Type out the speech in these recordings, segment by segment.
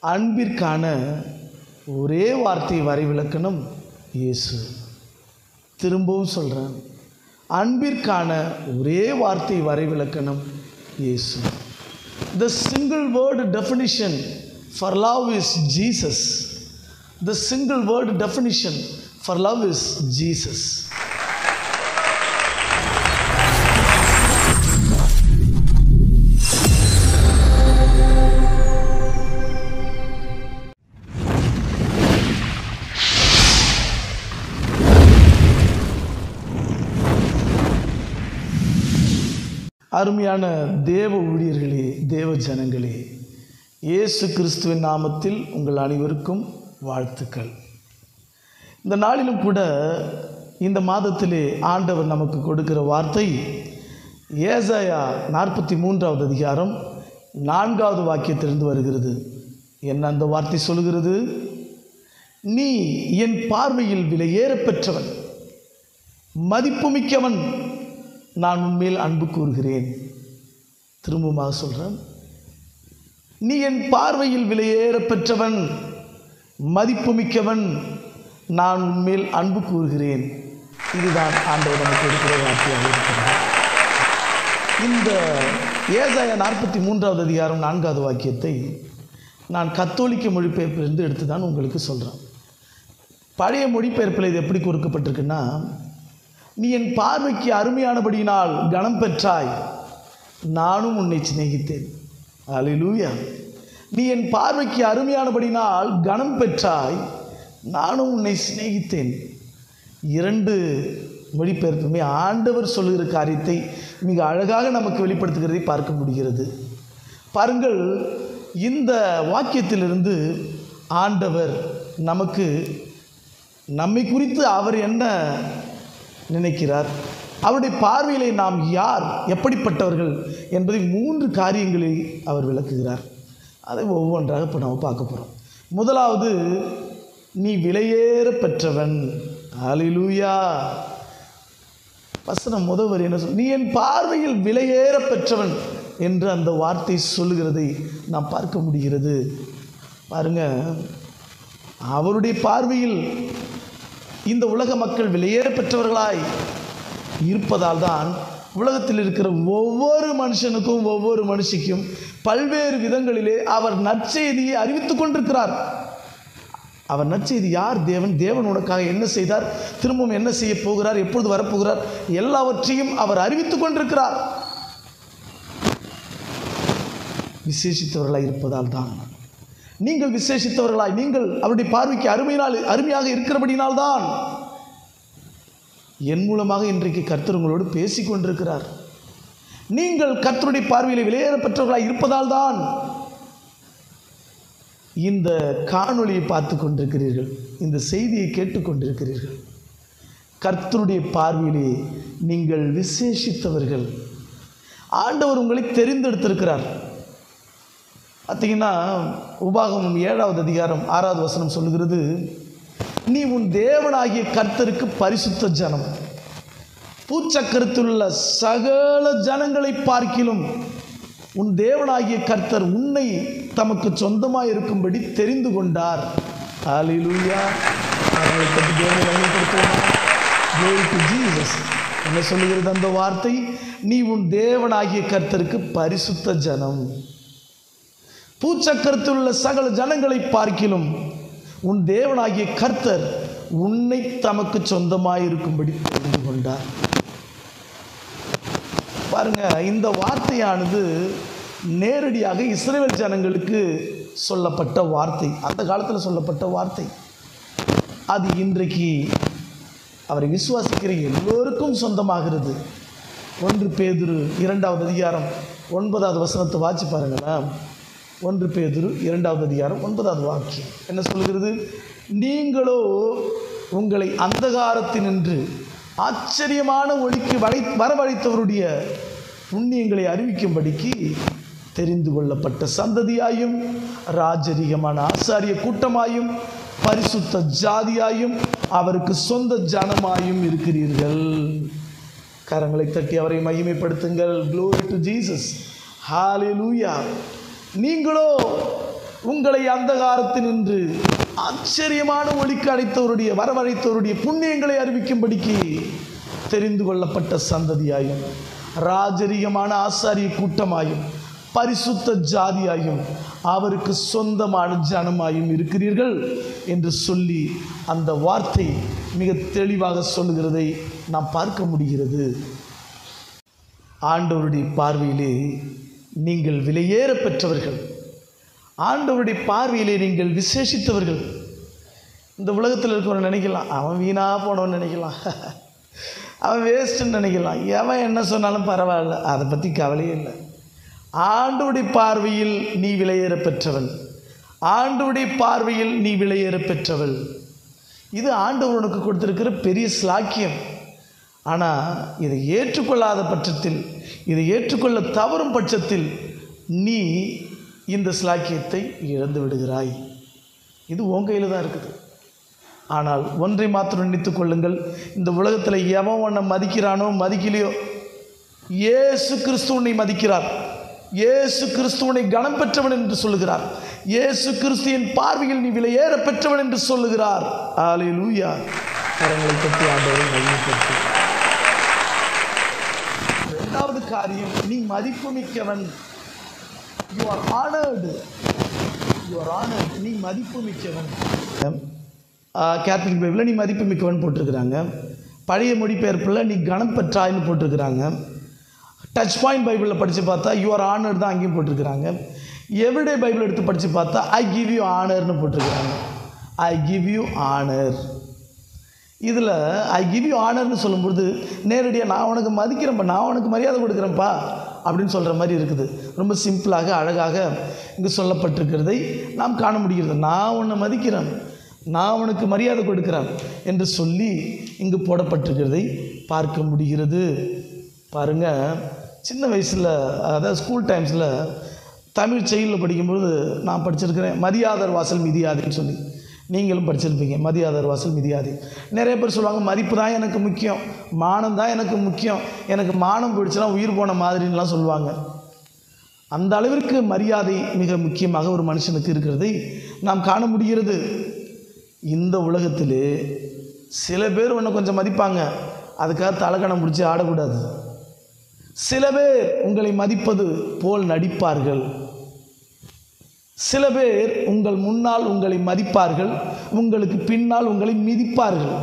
அன்பிற்கான ஒரே வார்த்தை வரைவிலக்கணம் இயேசு. திரும்பவும் சொல்கிறேன், அன்பிற்கான ஒரே வார்த்தை வரைவிலக்கணம் இயேசு. The single word definition for love is Jesus. The single word definition for love is Jesus. அருமையான தேவ ஊழியர்களே, தேவ ஜனங்களே, இயேசு கிறிஸ்துவின் நாமத்தில் உங்கள் அனைவருக்கும் வாழ்த்துக்கள். இந்த நாளிலும் கூட இந்த மாதத்திலே ஆண்டவர் நமக்கு கொடுக்கிற வார்த்தை ஏசாயா 43வது அதிகாரம் 4வது வாக்கியத்திலிருந்து வருகிறது. என்ன அந்த வார்த்தை சொல்கிறது? நீ என் பார்வையில் விலையேற பெற்றவன், மதிப்புமிக்கவன், நான் உன்மேல் அன்பு கூறுகிறேன். திரும்பமாக சொல்கிறேன், நீ என் பார்வையில் விலையேற பெற்றவன், மதிப்புமிக்கவன், நான் உன்மேல் அன்பு கூறுகிறேன். இதுதான் ஆண்டவர் நமக்கு இருக்கிற வார்த்தையாக இருக்கிறது. இந்த ஏசாயா 43வது அதிகாரம் 4வது வாக்கியத்தை நான் கத்தோலிக்க மொழிபெயர்ப்பிலிருந்து எடுத்து தான் உங்களுக்கு சொல்கிறேன். பழைய மொழிபெயர்ப்பில் இது எப்படி கொடுக்கப்பட்டிருக்குன்னா, நீ என் பார்வைக்கு அருமையானபடியினால் கனம் பெற்றாய், நானும் உன்னை சிநேகித்தேன். அல்லேலூயா. நீ என் பார்வைக்கு அருமையானபடியினால் கனம் பெற்றாய், நானும் உன்னை சிநேகித்தேன். 2 மொழிபெயர்ப்புமே ஆண்டவர் சொல்லுகிற காரியத்தை மிக அழகாக நமக்கு வெளிப்படுத்துகிறதை பார்க்க முடிகிறது. பாருங்கள், இந்த வாக்கியத்திலிருந்து ஆண்டவர் நமக்கு நம்மை குறித்து அவர் என்ன நினைக்கிறார், அவருடைய பார்வையிலே நாம் யார், எப்படிப்பட்டவர்கள் என்பதை 3 காரியங்களில் அவர் விளக்குகிறார். அதை ஒவ்வொன்றாக இப்போ நம்ம பார்க்க போகிறோம். முதலாவது, நீ விலையேற பெற்றவன். அல்லேலூயா. வசனம் முதல்வர் என்ன சொல், நீ என் பார்வையில் விலையேற பெற்றவன் என்று அந்த வார்த்தை சொல்லுகிறதை நாம் பார்க்க முடிகிறது. பாருங்க, அவருடைய பார்வையில் இந்த உலக மக்கள் விலையேற பெற்றவர்களாய் இருப்பதால் தான் உலகத்தில் இருக்கிற ஒவ்வொரு மனுஷனுக்கும் ஒவ்வொரு மனுஷிக்கும் பல்வேறு விதங்களிலே அவர் நற்செய்தியை அறிவித்துக் கொண்டிருக்கிறார். அவர் நற்செய்தி யார்? தேவன் உனக்காக என்ன செய்தார், திரும்பவும் என்ன செய்ய போகிறார், எப்பொழுது வரப்போகிறார், எல்லாவற்றையும் அவர் அறிவித்துக் கொண்டிருக்கிறார். விசேஷித்தவர்களாய் இருப்பதால் தான், நீங்கள் விசேஷித்தவர்களாய், நீங்கள் அவருடைய பார்வைக்கு அருமையாக இருக்கிறபடினால்தான் என் மூலமாக இன்றைக்கு கர்த்தர் உங்களோடு பேசிக் கொண்டிருக்கிறார். நீங்கள் கர்த்தருடைய பார்வையில் விலையேற பெற்றவர்களாய் இருப்பதால் தான் இந்த காணொளியை பார்த்து கொண்டிருக்கிறீர்கள், இந்த செய்தியை கேட்டுக்கொண்டிருக்கிறீர்கள். கர்த்தருடைய பார்வையிலே நீங்கள் விசேஷித்தவர்கள். ஆண்டவர் உங்களை தெரிந்தெடுத்திருக்கிறார். பார்த்தீங்கன்னா, உபாகமம் 7வது அதிகாரம் 6வது வசனம் சொல்லுகிறது, நீ உன் தேவனாகிய கர்த்தருக்கு பரிசுத்த ஜனம், பூச்சக்கரத்திலுள்ள சகல ஜனங்களை பார்க்கிலும் உன் தேவனாகிய கர்த்தர் உன்னை தமக்கு சொந்தமாக இருக்கும்படி தெரிந்து கொண்டார். அல்லேலூயா. என்ன சொல்லுகிறது அந்த வார்த்தை? நீ உன் தேவனாகிய கர்த்தருக்கு பரிசுத்த ஜனம், பூச்சக்கரத்தில் உள்ள சகல ஜனங்களை பார்க்கிலும் உன் தேவனாகிய கர்த்தர் உன்னை தமக்கு சொந்தமாயிருக்கும்படி தெரிந்து கொண்டார். பாருங்க, இந்த வார்த்தையானது நேரடியாக இஸ்ரவேல் ஜனங்களுக்கு சொல்லப்பட்ட வார்த்தை, அந்த காலத்தில் சொல்லப்பட்ட வார்த்தை. அது இன்றைக்கு அவரை விசுவாசிக்கிற எல்லோருக்கும் சொந்தமாகிறது. 1 பேதுரு 2வது அதிகாரம் 9வது வசனத்தை வாசி பாருங்களேன். 1 பேதுரு 2வது அதிகாரம் 9வது வாக்கியம் என்ன சொல்கிறது? நீங்களோ உங்களை அந்தகாரத்தினின்று ஆச்சரியமான ஒளிக்கு வரவழைத்தவருடைய புண்ணியங்களை அறிவிக்கும்படிக்கு தெரிந்து கொள்ளப்பட்ட சந்ததியாயும், ராஜரீகமான ஆசாரிய கூட்டமாயும், பரிசுத்த ஜாதியாயும், அவருக்கு சொந்த ஜனமாயும் இருக்கிறீர்கள். கரங்களை தட்டி அவரை மகிமைப்படுத்துங்கள். Glory to Jesus. Hallelujah. நீங்களோ உங்களை அந்தகாரத்தினின்று ஆச்சரியமான ஒளிக்கு அழைத்தவருடைய வரவழைத்தவருடைய புண்ணியங்களை அறிவிக்கும்படிக்கு தெரிந்து கொள்ளப்பட்ட சந்ததியாயும் ராஜரீகமான ஆசாரிய கூட்டமாயும் பரிசுத்த ஜாதியாயும் அவருக்கு சொந்தமான ஜனமாயும் இருக்கிறீர்கள் என்று சொல்லி அந்த வார்த்தை மிக தெளிவாக சொல்லுகிறதை நாம் பார்க்க முடிகிறது. ஆண்டவருடைய பார்வையிலே நீங்கள் விலையேற பெற்றவர்கள், ஆண்டவருடைய பார்வையிலே நீங்கள் விசேஷித்தவர்கள். இந்த உலகத்தில் இருக்கிறவன் நினைக்கலாம், அவன் வீணாக போனவன் நினைக்கலாம், அவன் வேஸ்ட்டுன்னு நினைக்கலாம், எவன் என்ன சொன்னாலும் பரவாயில்ல, அதை பற்றி கவலையே இல்லை. ஆண்டவருடைய பார்வையில் நீ விலையேற பெற்றவன், ஆண்டவருடைய பார்வையில் நீ விலையேற பெற்றவள். இது ஆண்டவர் உனக்கு கொடுத்திருக்கிற பெரிய ஸ்லாக்கியம். ஆனால் இதை ஏற்றுக்கொள்ளாத பட்சத்தில், இதை ஏற்றுக்கொள்ள தவறும் பட்சத்தில் நீ இந்த ஸ்லாக்கியத்தை இழந்து விடுகிறாய். இது உன் கையில் தான் இருக்குது. ஆனால் ஒன்றை மாத்திரம் நினைத்துக் கொள்ளுங்கள், இந்த உலகத்தில் எவன் உன்னை மதிக்கிறானோ மதிக்கலையோ, இயேசு கிறிஸ்து உன்னை மதிக்கிறார். இயேசு கிறிஸ்து உன்னை கனம் பெற்றவன் என்று சொல்லுகிறார். இயேசு கிறிஸ்துவின் பார்வையில் நீ விலையேற பெற்றவன் என்று சொல்லுகிறார். அல்லேலூயா. கரங்களை தட்டி ஆண்டவரை மகிமைப்படுத்து. இரண்டாவது காரியம், நீ மதிப்புமிக்கவன். You are honoured. You are honoured. நீ மதிப்புமிக்கவன். கேத்தலிக் பைபிளில் நீ மதிப்புமிக்கவன் போட்டிருக்கிறாங்க. பழைய மொழிபெயர்ப்பில் நீ கனம் பெற்றாய்னு போட்டிருக்கிறாங்க. டச் பாயிண்ட் பைபிளில் படித்து பார்த்தா யூ ஆர் ஆனர் தான் அங்கேயும் போட்டிருக்கிறாங்க. எவ்ரிடே பைபிள் எடுத்து படித்து பார்த்தா ஐ கிவ் யூ ஆனர்னு போட்டிருக்கிறாங்க. I give you honour. இதில் ஐ கிவ் யூ ஆனர்னு சொல்லும்போது நேரடியாக நான் உனக்கு மதிக்கிறேன்ப்பா, நான் உனக்கு மரியாதை கொடுக்குறேன்ப்பா அப்படின்னு சொல்கிற மாதிரி இருக்குது. ரொம்ப சிம்பிளாக அழகாக இங்கு சொல்லப்பட்டிருக்கிறதை நாம் காண முடிகிறது. நான் உன்னை மதிக்கிறேன், நான் உனக்கு மரியாதை கொடுக்கிறேன் என்று சொல்லி இங்கு போடப்பட்டிருக்கிறதை பார்க்க முடிகிறது. பாருங்கள், சின்ன வயசில், அதாவது ஸ்கூல் டைம்ஸில் தமிழ் செயலில் படிக்கும்போது நான் படிச்சிருக்கிறேன், மதியாதர் வாசல் மிதியாதின்னு சொல்லி. நீங்களும் படிச்சிருப்பீங்க, மதியாதர் வாசல் மிதியாதி. நிறைய பேர் சொல்லுவாங்க, மதிப்பு தான் எனக்கு முக்கியம், மானம் தான் எனக்கு முக்கியம், எனக்கு மானம் போயிடுச்சுன்னா உயிர் போன மாதிரின்லாம் சொல்லுவாங்க. அந்த அளவிற்கு மரியாதை மிக முக்கியமாக ஒரு மனுஷனுக்கு இருக்கிறதை நாம் காண முடிகிறது. இந்த உலகத்திலே சில பேர் ஒன்று கொஞ்சம் மதிப்பாங்க, அதுக்காக தலைக்கணம் பிடிச்சி ஆடக்கூடாது. சில பேர் உங்களை மதிப்பது போல் நடிப்பார்கள். சில பேர் உங்கள் முன்னால் உங்களை மதிப்பார்கள், உங்களுக்கு பின்னால் உங்களை மிதிப்பார்கள்.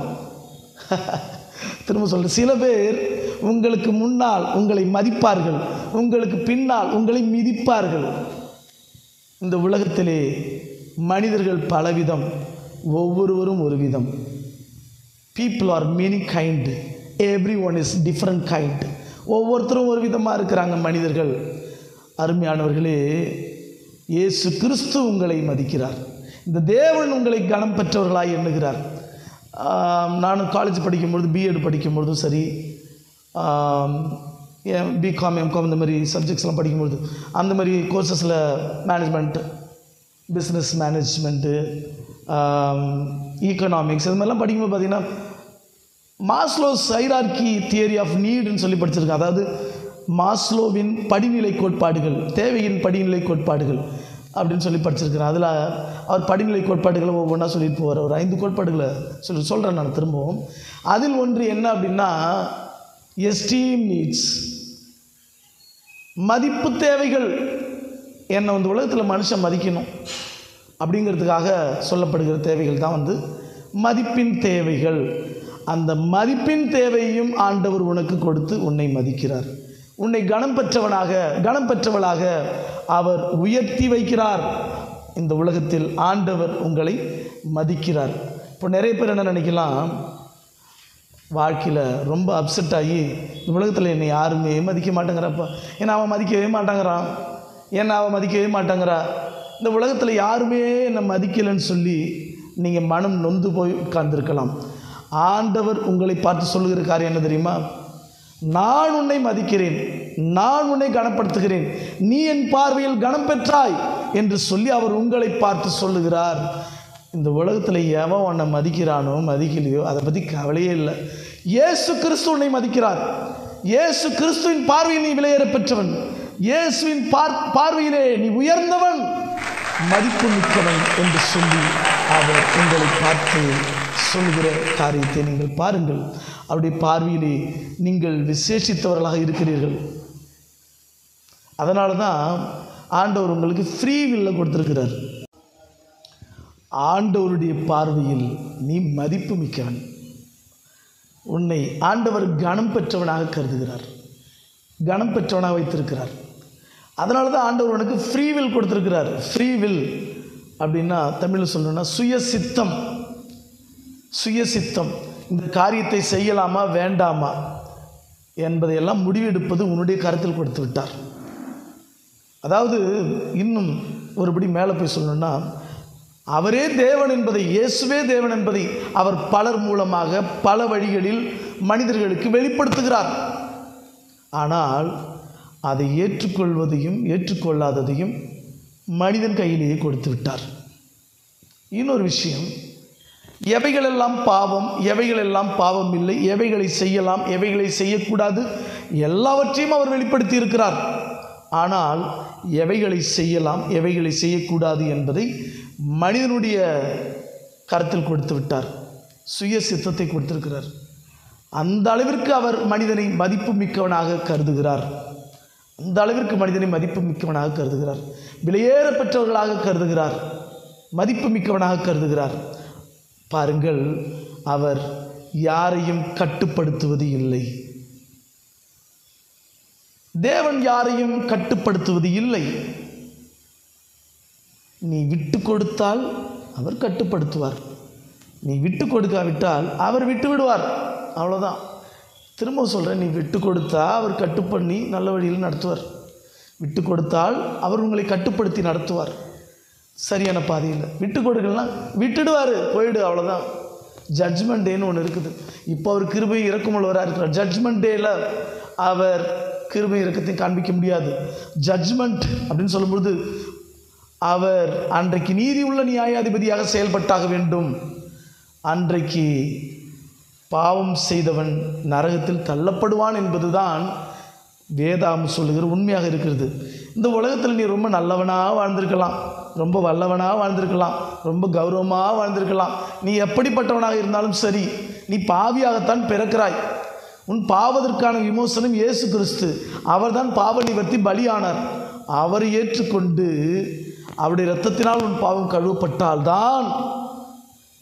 திரும்ப சொல்கிறேன், சில பேர் உங்களுக்கு முன்னால் உங்களை மதிப்பார்கள், உங்களுக்கு பின்னால் உங்களை மிதிப்பார்கள். இந்த உலகத்திலே மனிதர்கள் பலவிதம், ஒவ்வொருவரும் ஒரு விதம். People are many kind, every one is different kind. ஒவ்வொருத்தரும் ஒரு விதமாக இருக்கிறாங்க மனிதர்கள். அருமையானவர்களே, இயேசு கிறிஸ்து உங்களை மதிக்கிறார். இந்த தேவன் உங்களை கனம் பெற்றவர்களாய் எண்ணுகிறார். நானும் காலேஜ் படிக்கும்பொழுது, பிஎட் படிக்கும்பொழுதும் சரி, பிகாம் எம்காம் இந்த மாதிரி சப்ஜெக்ட்ஸ்லாம் படிக்கும்பொழுது, அந்த மாதிரி கோர்சஸில் மேனேஜ்மெண்ட், பிஸ்னஸ் மேனேஜ்மெண்ட்டு, ஈக்கனாமிக்ஸ் இது மாதிரிலாம் படிக்கும்போது பார்த்திங்கன்னா மாஸ்லோஸ் ஹைரார்கி தியரி ஆஃப் நீடுன்னு சொல்லி படிச்சிருக்கேன். அதாவது மாஸ்லோவின் படிநிலை கோட்பாடுகள், தேவையின் படிநிலை கோட்பாடுகள் அப்படின்னு சொல்லி படிச்சிருக்கிறேன். அதில் அவர் படிநிலை கோட்பாடுகளை ஒவ்வொன்றா சொல்லிட்டு போவார். ஒரு 5 கோட்பாடுகளை சொல்கிறேன் நான் திரும்பவும். அதில் ஒன்று என்ன அப்படின்னா, எஸ்டீம் நீட்ஸ், மதிப்பு தேவைகள். என்னை வந்து உலகத்தில் மனுஷன் மதிக்கணும் அப்படிங்கிறதுக்காக சொல்லப்படுகிற தேவைகள் தான் வந்து மதிப்பின் தேவைகள். அந்த மதிப்பின் தேவையும் ஆண்டவர் உனக்கு கொடுத்து உன்னை மதிக்கிறார். உன்னை கனம் பெற்றவளாக அவர் உயர்த்தி வைக்கிறார். இந்த உலகத்தில் ஆண்டவர் உங்களை மதிக்கிறார். இப்போ நிறைய பேர் என்ன நினைக்கலாம், வாழ்க்கையில் ரொம்ப அப்செட் ஆகி இந்த உலகத்தில் என்னை யாருமே மதிக்க மாட்டேங்கிறப்ப, ஏன்னா அவன் மதிக்கவே மாட்டாங்கிறான், ஏன்னா அவன் மதிக்கவே மாட்டாங்கிறா, இந்த உலகத்தில் யாருமே என்னை மதிக்கலைன்னு சொல்லி நீங்கள் மனம் நொந்து போய் உட்கார்ந்துருக்கலாம். ஆண்டவர் உங்களை பார்த்து சொல்லுகிற காரியம் என்ன தெரியுமா? நான் உன்னை மதிக்கிறேன், நான் உன்னை கனப்படுத்துகிறேன், நீ என் பார்வையில் கனம் பெற்றாய் என்று சொல்லி அவர் உங்களை பார்த்து சொல்லுகிறார். இந்த உலகத்தில் எவன் உன்னை மதிக்கிறானோ மதிக்கலையோ அதை பற்றி கவலையே இல்லை. இயேசு கிறிஸ்து உன்னை மதிக்கிறார். இயேசு கிறிஸ்துவின் பார்வையில் நீ விலையேற பெற்றவன். இயேசுவின் பார்வையிலே நீ உயர்ந்தவன். மதிப்பு மிக்கவன் என்று சொல்லி அவர் உங்களை பார்த்து சொல்கிற காரியத்தை நீங்கள் பாருங்கள். அவருடைய பார்வையிலே நீங்கள் விசேஷித்தவர்களாக இருக்கிறீர்கள். அதனால தான் ஆண்டவர் உங்களுக்கு ஃப்ரீ வில்லை கொடுத்துருக்கிறார். ஆண்டவருடைய பார்வையில் நீ மதிப்பு மிக்கவன். உன்னை ஆண்டவர் கனம் பெற்றவனாக கருதுகிறார், கனம் பெற்றவனாக வைத்திருக்கிறார். அதனால தான் ஆண்டவர் உனக்கு ஃப்ரீ வில் கொடுத்துருக்கிறார். ஃப்ரீ வில் அப்படின்னா தமிழில் சொல்லணும்னா சுயசித்தம். சுயசித்தம், இந்த காரியத்தை செய்யலாமா வேண்டாமா என்பதையெல்லாம் முடிவெடுப்பது உன்னுடைய கருத்தில் கொடுத்து விட்டார். அதாவது இன்னும் ஒருபடி மேலே போய் சொல்லணும்னா, அவரே தேவன் என்பதை, இயேசுவே தேவன் என்பதை அவர் பலர் மூலமாக பல வழிகளில் மனிதர்களுக்கு வெளிப்படுத்துகிறார். ஆனால் அதை ஏற்றுக்கொள்வதையும் ஏற்றுக்கொள்ளாததையும் மனிதன் கையிலேயே கொடுத்து விட்டார். இன்னொரு விஷயம், எவைகளெல்லாம் பாவம், எவைகளெல்லாம் பாவம் இல்லை, எவைகளை செய்யலாம், எவைகளை செய்யக்கூடாது, எல்லாவற்றையும் அவர் வெளிப்படுத்தி இருக்கிறார். ஆனால் எவைகளை செய்யலாம், எவைகளை செய்யக்கூடாது என்பதை மனிதனுடைய கருத்தில் கொடுத்து விட்டார். சுய சித்தத்தை கொடுத்திருக்கிறார். அந்த அளவிற்கு அவர் மனிதனை மதிப்பு மிக்கவனாக கருதுகிறார். அந்த அளவிற்கு மனிதனை மதிப்பு மிக்கவனாக கருதுகிறார். விலையேற பெற்றவர்களாக கருதுகிறார், மதிப்பு மிக்கவனாக கருதுகிறார். பாருங்கள், அவர் யாரையும் கட்டுப்படுத்துவது இல்லை. தேவன் யாரையும் கட்டுப்படுத்துவது இல்லை. நீ விட்டு கொடுத்தால் அவர் கட்டுப்படுத்துவார், நீ விட்டு கொடுக்காவிட்டால் அவர் விட்டு விடுவார். அவ்வளோதான். திரும்ப சொல்கிறேன், நீ விட்டு கொடுத்தா அவர் கட்டுப்பண்ணி நல்ல வழியில் நடத்துவார். விட்டு கொடுத்தால் அவர் உங்களை கட்டுப்படுத்தி நடத்துவார் சரியான பாதையில். விட்டு கொடுக்கலாம், விட்டுடுவார், போயிடு, அவ்வளோதான். ஜட்ஜ்மெண்ட் டேன்னு ஒன்று இருக்குது. இப்போ அவர் கிருபை இரக்கமுள்ளவராக இருக்கிறார். ஜட்ஜ்மெண்ட் டேயில் அவர் கிருபை இரக்கத்தையும் காண்பிக்க முடியாது. ஜட்ஜ்மெண்ட் அப்படின்னு சொல்லும்போது அவர் அன்றைக்கு நீதி உள்ள நியாயாதிபதியாக செயல்பட்டாக வேண்டும். அன்றைக்கு பாவம் செய்தவன் நரகத்தில் தள்ளப்படுவான் என்பதுதான் வேதாகம் சொல்லுகிற உண்மையாக இருக்கிறது. இந்த உலகத்தில் நீ ரொம்ப நல்லவனாக வாழ்ந்திருக்கலாம், ரொம்ப வல்லவனாக வாழ்ந்திருக்கலாம், ரொம்ப கௌரவமாக வாழ்ந்திருக்கலாம். நீ எப்படிப்பட்டவனாக இருந்தாலும் சரி, நீ பாவியாகத்தான் பிறக்கிறாய். உன் பாவதற்கான விமோசனம் இயேசு கிறிஸ்து. அவர்தான் பாவ நிவர்த்தி பலியானார். அவரை ஏற்றுக்கொண்டு அவருடைய இரத்தத்தினால் உன் பாவம் கழுவப்பட்டால்தான்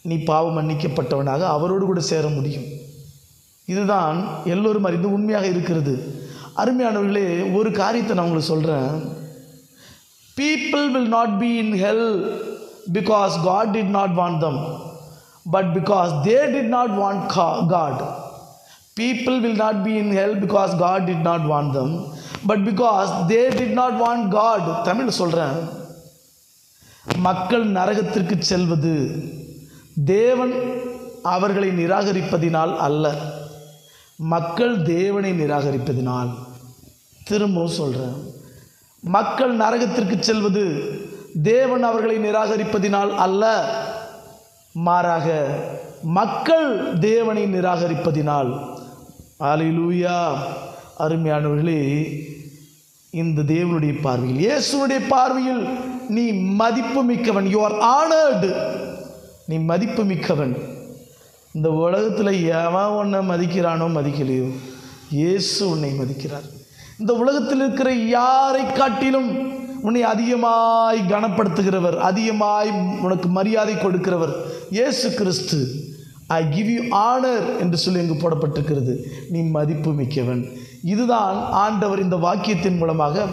நீ பாவம் மன்னிக்கப்பட்டவனாக அவரோடு கூட சேர முடியும். இதுதான் எல்லோரும் அறிந்து உண்மையாக இருக்கிறது. அருமையானவர்களே, ஒரு காரியத்தை நான் உங்களுக்கு சொல்கிறேன். People will not be in hell because God did not want them, but because they did not want God. People will not be in hell because God did not want them, but because they did not want God. Tamil சொல்கிறேன், மக்கள் நரகத்திற்கு செல்வது தேவன் அவர்களை நிராகரிப்பதினால் அல்ல, மக்கள் தேவனை நிராகரிப்பதினால். திரும்பவும் சொல்கிறேன், மக்கள் நரகத்திற்கு செல்வது தேவன் அவர்களை நிராகரிப்பதினால் அல்ல, மாறாக மக்கள் தேவனை நிராகரிப்பதினால். அல்லேலூயா. அருமையானவர்களே, இந்த தேவனுடைய பார்வையில், இயேசுவுடைய பார்வையில் நீ மதிப்பு மிக்கவன். You are honoured. நீ மதிப்பு மிக்கவன். இந்த உலகத்தில் எவன் உன்னை மதிக்கிறானோ மதிக்கலையோ, இயேசு உன்னை மதிக்கிறார். இந்த உலகத்தில் இருக்கிற யாரை காட்டிலும் உன்னை அதிகமாய் கனப்படுத்துகிறவர், அதிகமாய் உனக்கு மரியாதை கொடுக்கிறவர் இயேசு கிறிஸ்து. ஐ கிவ் யூ ஆனர் என்று சொல்லி இங்கு போடப்பட்டிருக்கிறது. நீ மதிப்பு மிக்கவன். இதுதான் ஆண்டவர் இந்த வாக்கியத்தின் மூலமாக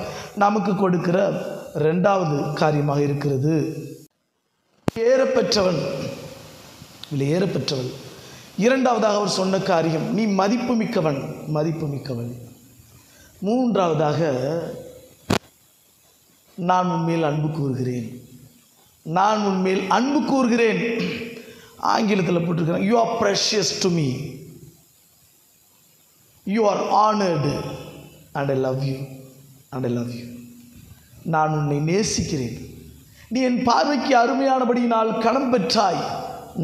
நமக்கு கொடுக்கிற இரண்டாவது காரியமாக இருக்கிறது. ஏறப்பெற்றவன், ஏறப்பெற்றவன். இரண்டாவதாக அவர் சொன்ன காரியம், நீ மதிப்பு மிக்கவன், மதிப்பு மிக்கவன். மூன்றாவதாக, நான் உன்மேல் அன்பு கூறுகிறேன், நான் உன்மேல் அன்பு கூறுகிறேன். ஆங்கிலத்தில் போட்டிருக்கிறேன், you are precious to me, you are honoured and I love you, and I love you. நான் உன்னை நேசிக்கிறேன், நீ என் பார்வைக்கு அருமையானபடியினால் கணம் பெற்றாய்,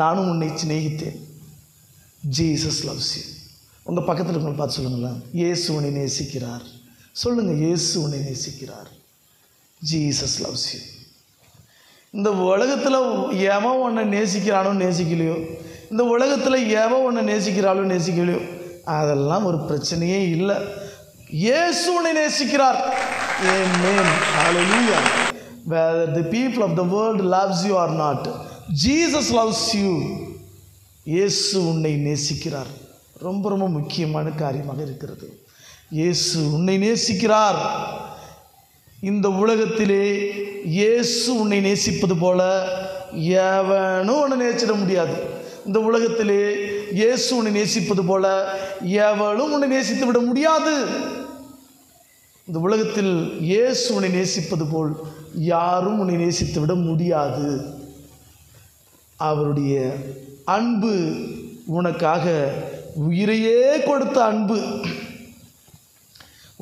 நானும் உன்னை சிநேகித்தேன். Jesus loves you. உங்கள் பக்கத்தில் இருக்கவங்க பார்த்து சொல்லுங்களேன், இயேசு உன்னை நேசிக்கிறார். சொல்லுங்கள், இயேசு உன்னை நேசிக்கிறார். Jesus loves you. இந்த உலகத்தில் எவன் உன்னை நேசிக்கிறானோ நேசிக்கலையோ, இந்த உலகத்தில் எவன் உன்னை நேசிக்கிறாளோ நேசிக்கலையோ, அதெல்லாம் ஒரு பிரச்சனையே இல்லை. இயேசு உன்னை நேசிக்கிறார். ஆமென். ஹல்லேலூயா. Whether the people of the world loves you or not, Jesus loves you. இயேசு உன்னை நேசிக்கிறார். ரொம்ப ரொம்ப முக்கியமான காரியமாக இருக்கிறது. இயேசு உன்னை நேசிக்கிறார். இந்த உலகத்திலே இயேசு உன்னை நேசிப்பது போல எவனும் உன்னை நேசிட முடியாது. இந்த உலகத்திலே இயேசு உன்னை நேசிப்பது போல எவனும் உன்னை நேசித்து விட முடியாது. இந்த உலகத்தில் இயேசு உன்னை நேசிப்பது போல் யாரும் உன்னை நேசித்து விட முடியாது. அவருடைய அன்பு உனக்காக உயிரையே கொடுத்த அன்பு,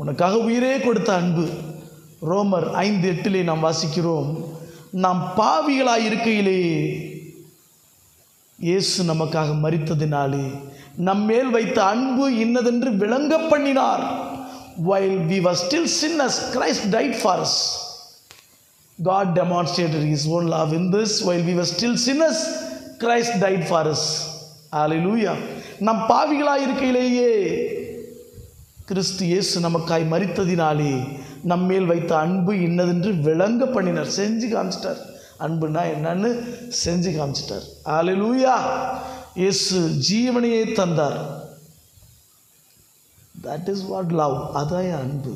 உனக்காக உயிரே கொடுத்த அன்பு. ரோமர் 5:8 நாம் வாசிக்கிறோம், நாம் பாவிகளாய் இருக்கையிலே இயேசு நமக்காக மரித்ததினாலே நம்மேல் வைத்த அன்பு இன்னதென்று விளங்க பண்ணினார். While we were still sinners, Christ died for us. God demonstrated His own love in this. While we were still sinners, Christ died for us. Hallelujah. நம் பாவிகளாய் இருக்கையிலேயே கிறிஸ்து இயேசு நமக்காய் மரித்ததினாலே நம்மேல் வைத்த அன்பு இன்னதென்று விளங்க பண்ணினார். செஞ்சு காமிச்சிட்டார். அன்புனா என்னன்னு செஞ்சு காமிச்சிட்டார். ஹல்லேலூயா. இயேசு ஜீவனையே தந்தார். That is what love. அதான் அன்பு.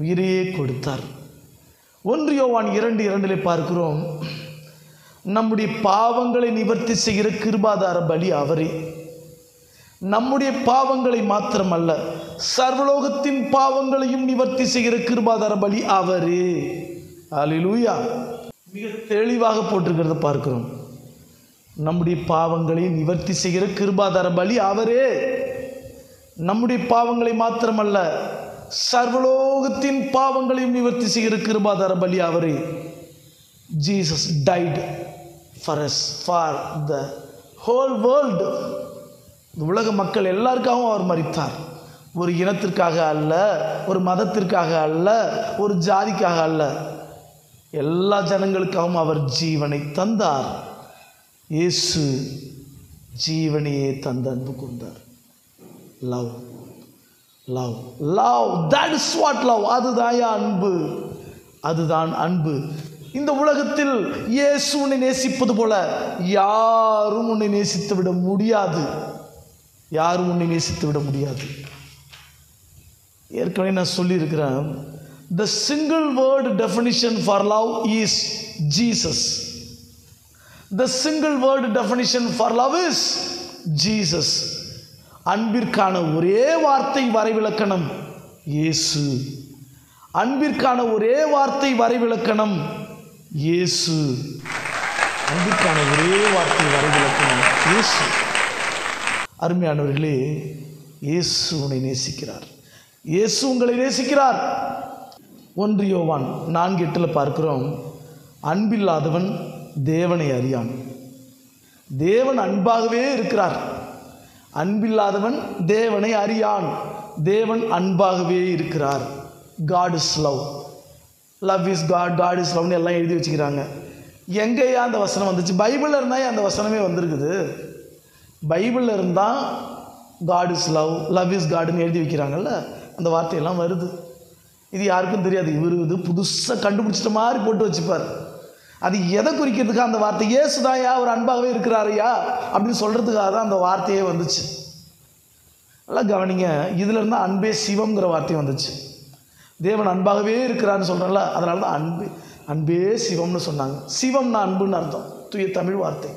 உயிரையே கொடுத்தார். 1 யோவான் 2:2 பார்க்கிறோம், நம்முடைய பாவங்களை நிவர்த்தி செய்கிற கிருபாதார பலி அவரே. நம்முடைய பாவங்களை மாத்திரமல்ல, சர்வலோகத்தின் பாவங்களையும் நிவர்த்தி செய்கிற கிருபாதார பலி அவரே. ஹல்லேலூயா. மிக தெளிவாக போட்டிருக்கிறத பார்க்கிறோம். நம்முடைய பாவங்களை நிவர்த்தி செய்கிற கிருபாதார பலி அவரே. நம்முடைய பாவங்களை மாத்திரமல்ல, சர்வலோகத்தின் பாவங்களையும் நிவர்த்தி செய்கிற கிருபாதார பலி அவரே. Jesus died for us, for the whole world. உலக மக்கள் எல்லாருக்காகவும் அவர் மரித்தார். ஒரு இனத்திற்காக அல்ல, ஒரு மதத்திற்காக அல்ல, ஒரு ஜாதிக்காக அல்ல, எல்லா ஜனங்களுக்காகவும் அவர் ஜீவனை தந்தார். இயேசு ஜீவனையே தந்த அன்பு கொண்டார். Love, love, love. That is what love. அதுதான் அன்பு. அதுதான் அன்பு. இந்த உலகத்தில் இயேசு உன்னை நேசிப்பது போல யாரும் உன்னை நேசித்து விட முடியாது. யாரும் உன்னை நேசித்து விட முடியாது. ஏற்கனவே நான் சொல்லியிருக்கிறேன், the single word definition for love is Jesus. The single word definition for love is Jesus. அன்பிற்கான ஒரே வார்த்தை வரைவிலக்கணம் இயேசு. அன்பிற்கான ஒரே வார்த்தை வரைவிலக்கணம் இயேசு. அன்பிற்கான ஒரே வார்த்தை வரைவிலக்கணம் இயேசு. அருமையானவர்களே, இயேசு உன்னை நேசிக்கிறார். இயேசு உங்களை நேசிக்கிறார். 1 யோவான் 4:8 பார்க்கிறோம், அன்பில்லாதவன் தேவனை அறியான். தேவன் அன்பாகவே இருக்கிறார். அன்பில்லாதவன் தேவனை அறியான். தேவன் அன்பாகவே இருக்கிறார். God is love. Love is God. God is love. எல்லாம் எழுதி வச்சுக்கிறாங்க. எங்கேயா அந்த வசனம் வந்துச்சு? பைபிளில் இருந்தால் அந்த வசனமே வந்திருக்குது. பைபிளில் இருந்தால் God is love, love is Godன்னு எழுதி வைக்கிறாங்கல்ல, அந்த வார்த்தையெல்லாம் வருது. இது யாருக்கும் தெரியாது. இவர் இது புதுசாக கண்டுபிடிச்சிட்ட மாதிரி போட்டு வச்சுப்பார். அது எதை குறிக்கிறதுக்காக அந்த வார்த்தை? இயேசுதாயா அவர் அன்பாகவே இருக்கிறாரையா அப்படின்னு சொல்கிறதுக்காக தான் அந்த வார்த்தையே வந்துச்சு. நல்லா கவனிங்க. இதில் இருந்தால் அன்பே சிவம்ங்கிற வார்த்தை வந்துச்சு. தேவன் அன்பாகவே இருக்கிறான்னு சொல்கிறேன்ல, அதனால தான் அன்பே சிவம்னு சொன்னாங்க. சிவம்னா அன்புன்னு அர்த்தம், தூய தமிழ் வார்த்தை.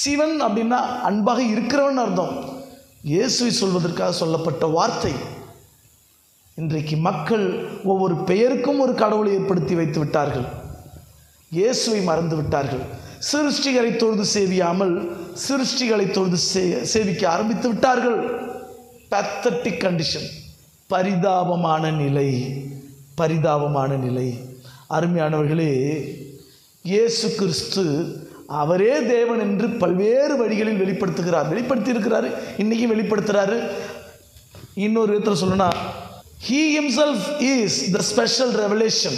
சிவன் அப்படின்னா அன்பாக இருக்கிறவன் அர்த்தம். இயேசுவை சொல்வதற்காக சொல்லப்பட்ட வார்த்தை. இன்றைக்கு மக்கள் ஒவ்வொரு பெயருக்கும் ஒரு கடவுளை ஏற்படுத்தி வைத்து விட்டார்கள். இயேசுவை மறந்து விட்டார்கள். சிருஷ்டிகளை தொழுது சேவியாமல் சிருஷ்டிகளை தொழுது சேவிக்க ஆரம்பித்து விட்டார்கள். Pathetic condition. பரிதாபமான நிலை. பரிதாபமான நிலை. அருமையானவர்களே, இயேசு கிறிஸ்து அவரே தேவன் என்று பல்வேறு வழிகளில் வெளிப்படுத்தி இருக்கிறாரு. இன்றைக்கும் வெளிப்படுத்துகிறாரு. இன்னொரு விதத்தில் சொல்லணும்னா, He himself is the special revelation.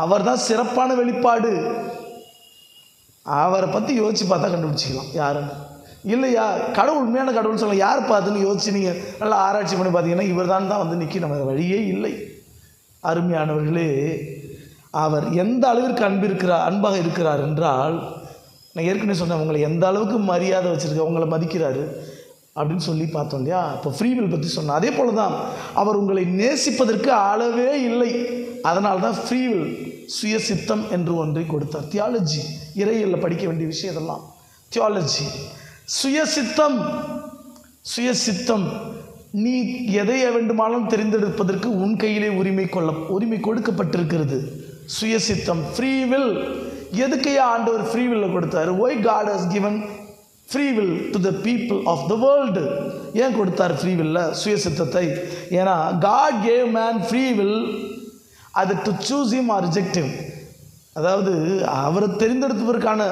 அவர் தான் சிறப்பான வெளிப்பாடு. அவரை பற்றி யோசித்து பார்த்தா கண்டுபிடிச்சிக்கலாம் யாருன்னு. இல்லையா கடவுள் உண்மையான கடவுள்னு சொல்லலாம், யார் பார்த்துன்னு யோசிச்சு நீங்கள் நல்லா ஆராய்ச்சி பண்ணி பார்த்தீங்கன்னா இவர் தான் வந்து நிற்கி, நம்ம வழியே இல்லை. அருமையானவர்களே, அவர் எந்த அளவிற்கு அன்பாக இருக்கிறார் என்றால், நான் ஏற்கனவே சொன்னேன், உங்களை எந்த அளவுக்கு மரியாதை வச்சுருக்க, உங்களை மதிக்கிறாரு அப்படின்னு சொல்லி பார்த்தோம் இல்லையா. இப்போ ஃப்ரீவில் பற்றி சொன்னேன். அதே போல் தான் அவர் உங்களை நேசிப்பதற்கு அளவே இல்லை. அதனால தான் ஃப்ரீவில் சுயசித்தம் என்று ஒன்றை கொடுத்தார். தியாலஜி, இறையியலில் படிக்க வேண்டிய விஷயம் இதெல்லாம். தியாலஜி, சுயசித்தம். நீ எதை வேண்டுமானாலும் தெரிந்தெடுப்பதற்கு உன் கையிலே உரிமை கொடுக்கப்பட்டிருக்கிறது. சுயசித்தம், ஃப்ரீவில். எதுக்கையா ஆண்டவர் ஃப்ரீவில் கொடுத்தார்? Why God has given free will to the people of the world. ஏன் கொடுத்தார் ஃப்ரீ வில்ல, சுயசித்தத்தை? ஏன்னா God gave man free will, அது to choose him or reject him. அதாவது அவரை தெரிந்தெடுப்பதற்கான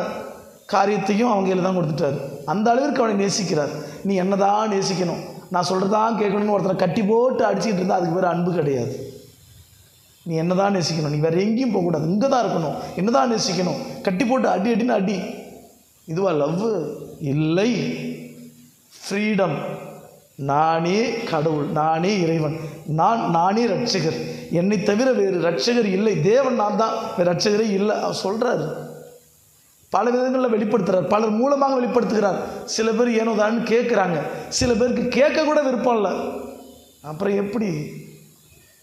காரியத்தையும் அவங்க கையில் தான் கொடுத்துட்டார். அந்த அளவிற்கு அவனை நேசிக்கிறார். நீ என்ன தான் நேசிக்கணும், நான் சொல்கிறதான் கேட்கணும்னு ஒருத்தனை கட்டி போட்டு அடிச்சுக்கிட்டு இருந்தால் அதுக்கு வேறு அன்பு கிடையாது. நீ என்ன தான் நேசிக்கணும், நீ வேறு எங்கேயும் போகக்கூடாது, இங்கே தான் இருக்கணும். என்ன தான் நேசிக்கணும், கட்டி போட்டு அடின்னு அடி, இதுவா லவ்? இல்லை. ஃப்ரீடம். நானே கடவுள், நானே இறைவன், நானே ரட்சகர், என்னை தவிர வேறு ரட்சகர் இல்லை. தேவன் நான் தான், வேறு ரட்சகரே இல்லை. அவர் சொல்கிறார். பல விதங்களில் வெளிப்படுத்துகிறார், பலர் மூலமாக வெளிப்படுத்துகிறார். சில பேர் ஏனோ தான் கேட்குறாங்க, சில பேருக்கு கேட்க கூட விருப்பம் இல்லை. அப்புறம் எப்படி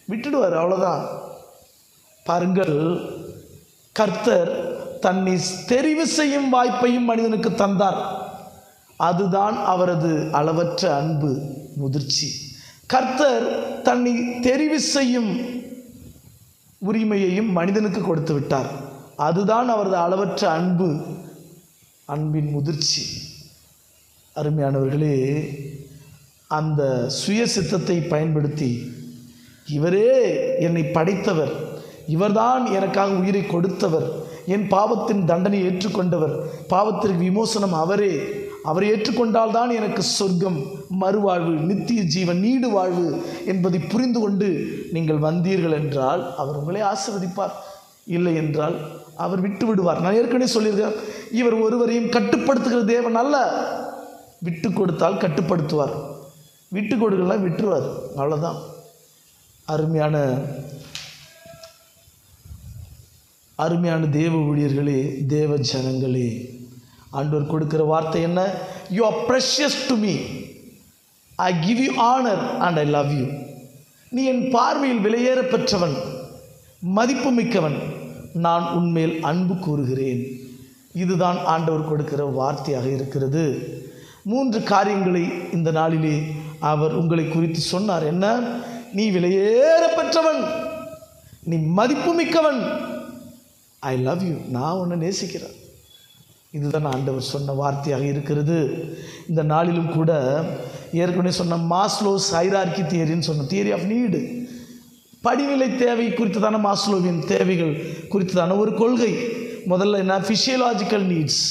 விட்டுடுவார்? அவ்வளோதான். பாருங்கள், கர்த்தர் தன்னை தெரிவு செய்யும் வாய்ப்பையும் மனிதனுக்கு தந்தார். அதுதான் அவரது அளவற்ற அன்பு, முதிர்ச்சி. கர்த்தர் தன்னை தெரிவு செய்யும் உரிமையையும் மனிதனுக்கு கொடுத்து விட்டார். அதுதான் அவரது அளவற்ற அன்பின் முதிர்ச்சி. அருமையானவர்களே, அந்த சுய சித்தத்தை பயன்படுத்தி இவரே என்னை படைத்தவர், இவர்தான் எனக்காக உயிரை கொடுத்தவர், என் பாவத்தின் தண்டனை ஏற்றுக்கொண்டவர், பாவத்திற்கு விமோசனம் அவரே, அவரை ஏற்றுக்கொண்டால் தான் எனக்கு சொர்க்கம், மறுவாழ்வு, நித்திய ஜீவன், நீடு வாழ்வு என்பதை புரிந்து கொண்டு நீங்கள் வந்தீர்கள் என்றால் அவர் உங்களை ஆசீர்வதிப்பார். இல்லை என்றால் அவர் விட்டு விடுவார். நான் ஏற்கனவே சொல்லியிருக்கேன், இவர் ஒருவரையும் கட்டுப்படுத்துகிற தேவன் அல்ல. விட்டு கொடுத்தால் கட்டுப்படுத்துவார், விட்டு கொடுக்கலாம் விட்டுருவார், அவ்வளோதான். அருமையான தேவ ஊழியர்களே, தேவ ஜனங்களே, ஆண்டவர் கொடுக்கிற வார்த்தை என்ன? You are precious to me, I give you honour and I love you. நீ என் பார்வையில் விலையேற பெற்றவன், மதிப்பு மிக்கவன், நான் உன்மேல் அன்பு கூறுகிறேன். இதுதான் ஆண்டவர் கொடுக்கிற வார்த்தையாக இருக்கிறது. 3 காரியங்களை இந்த நாளிலே அவர் உங்களை குறித்து சொன்னார். என்ன? நீ விலையேற பெற்றவன், நீ மதிப்பு மிக்கவன், ஐ லவ் யூ, நான் உன்னை நேசிக்கிறேன். இதுதான் ஆண்டவர் சொன்ன வார்த்தையாக இருக்கிறது. இந்த நாளிலும் கூட ஏற்கனவே சொன்ன மாஸ்லோஸ் ஹைரார்கி தியரின்னு சொன்ன தியரி ஆஃப் நீடு, படிநிலை தேவை குறித்ததான மாஸ்லோவின் தேவைகள் குறித்ததான ஒரு கொள்கை. முதல்ல என்ன? ஃபிசியலாஜிக்கல் நீட்ஸ்,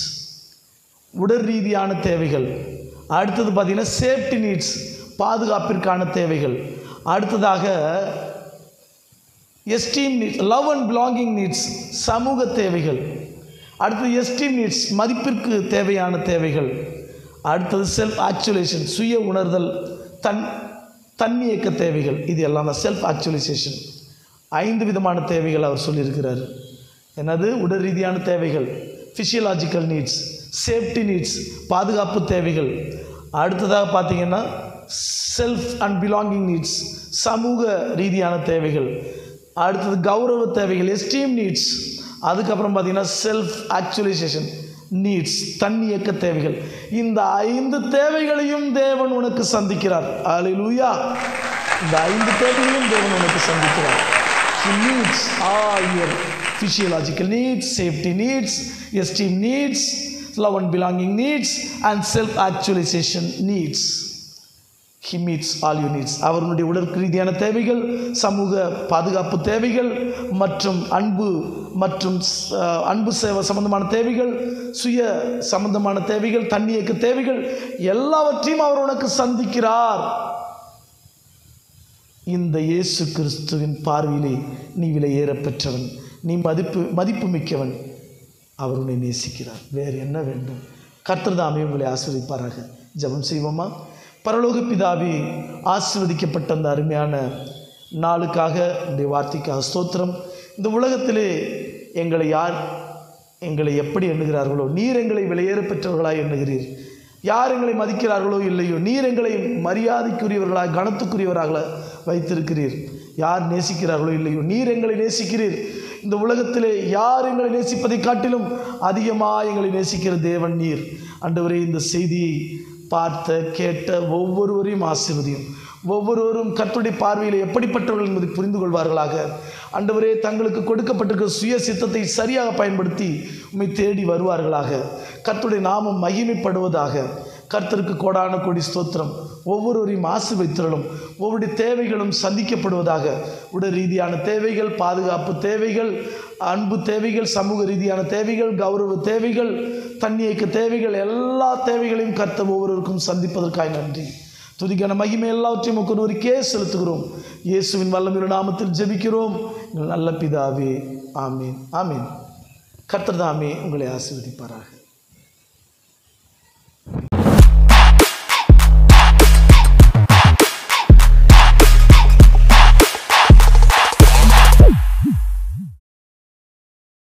உடல் ரீதியான தேவைகள். அடுத்தது பார்த்திங்கன்னா சேஃப்டி நீட்ஸ், பாதுகாப்பிற்கான தேவைகள். அடுத்ததாக esteem needs, love and belonging needs, சமூக தேவைகள். அடுத்தது எஸ்டீம் நீட்ஸ், மதிப்பிற்கு தேவையான தேவைகள். அடுத்தது செல்ஃப் ஆக்சுவலைசேஷன், சுய உணர்தல், தன்னியக்க தேவைகள். இது எல்லாம் தான் செல்ஃப் ஆக்சுவலைசேஷன். 5 விதமான தேவைகள் அவர் சொல்லியிருக்கிறார். என்னது? உடல் ரீதியான தேவைகள், ஃபிசியலாஜிக்கல் நீட்ஸ், சேஃப்டி நீட்ஸ், பாதுகாப்பு தேவைகள். அடுத்ததாக பார்த்திங்கன்னா செல்ஃப் அண்ட் பிலாங்கிங் நீட்ஸ், சமூக ரீதியான தேவைகள். அடுத்தது கௌரவ தேவைகள், எஸ்டீம் நீட்ஸ். அதுக்கப்புறம் பார்த்திங்கன்னா செல்ஃப் ஆக்சுவலைசேஷன் நீட்ஸ், தன்னியக்க தேவைகள். இந்த 5 தேவைகளையும் தேவன் உனக்கு சந்திக்கிறார். அல்லேலூயா. இந்த 5 தேவைகளையும் தேவன் உனக்கு சந்திக்கிறார். He needs all your physiological needs, safety needs, esteem needs, love and belonging needs and self actualization needs. He meets all your needs. அவருடைய உடல் ரீதியான தேவைகள், சமூக பாதுகாப்பு தேவைகள், மற்றும் அன்பு சேவை சம்பந்தமான தேவைகள், சுய சம்பந்தமான தேவைகள், தன்னியக்க தேவைகள், எல்லாவற்றையும் அவர் உனக்கு சந்திக்கிறார். இந்த இயேசு கிறிஸ்துவின் பார்வையிலே நீ விலையேற பெற்றவன், நீ மதிப்பு மிக்கவன். அவர் உன்னை நேசிக்கிறார். வேறு என்ன வேண்டும்? கர்த்தர் தாமே உங்களை ஆசீர்வதிப்பாராக. ஜெபம் செய்வோமா? பரலோக பிதாவே, ஆசீர்வதிக்கப்பட்ட அந்த அருமையான நாளுக்காக, இந்த வார்த்தைக்காக ஸ்தோத்திரம். இந்த உலகத்திலே எங்களை எப்படி எண்ணுகிறார்களோ, நீர் எங்களை விலையேற பெற்றவர்களாய் எண்ணுகிறீர். யார் எங்களை மதிக்கிறார்களோ இல்லையோ, நீர் எங்களை மரியாதைக்குரியவர்களாக, கனத்துக்குரியவர்களாக வைத்திருக்கிறீர். யார் நேசிக்கிறார்களோ இல்லையோ, நீர் எங்களை நேசிக்கிறீர். இந்த உலகத்திலே யார் எங்களை நேசிப்பதை காட்டிலும் அதிகமாக எங்களை நேசிக்கிற தேவன் நீர். ஆண்டவரே, இந்த செய்தியை பார்த்த கேட்ட ஒவ்வொருவரையும் ஆசீர்வதியும். ஒவ்வொருவரும் கர்த்தருடைய பார்வையில் எப்படிப்பட்டவர்கள் என்பதை புரிந்து கொள்வார்களாக. ஆண்டவரே, தங்களுக்கு கொடுக்கப்பட்டிருக்கிற சுய சித்தத்தை சரியாக பயன்படுத்தி உம்மை தேடி வருவார்களாக. கர்த்தருடைய நாமம் மகிமைப்படுவதாக. கர்த்தருக்கு கோடான கோடி ஸ்தோத்திரம். ஒவ்வொருவரையும் ஆசீர்வதித்தலும், ஒவ்வொருடைய தேவைகளும் சந்திக்கப்படுவதாக. உடல் ரீதியான தேவைகள், பாதுகாப்பு தேவைகள், அன்பு தேவைகள், சமூக ரீதியான தேவைகள், கௌரவ தேவைகள், தன்னியக்க தேவைகள், எல்லா தேவைகளையும் கர்த்தர் ஒவ்வொருவருக்கும் சந்திப்பதற்காக நன்றி. துதிக்கான மகிமை எல்லாவற்றையும் ஒருவருக்கே செலுத்துகிறோம். இயேசுவின் வல்லமையுள்ள நாமத்தில் ஜெபிக்கிறோம் எங்கள் நல்ல பிதாவே. ஆமீன், ஆமீன். கர்த்தர் தாமே உங்களை ஆசீர்வதிப்பாராக.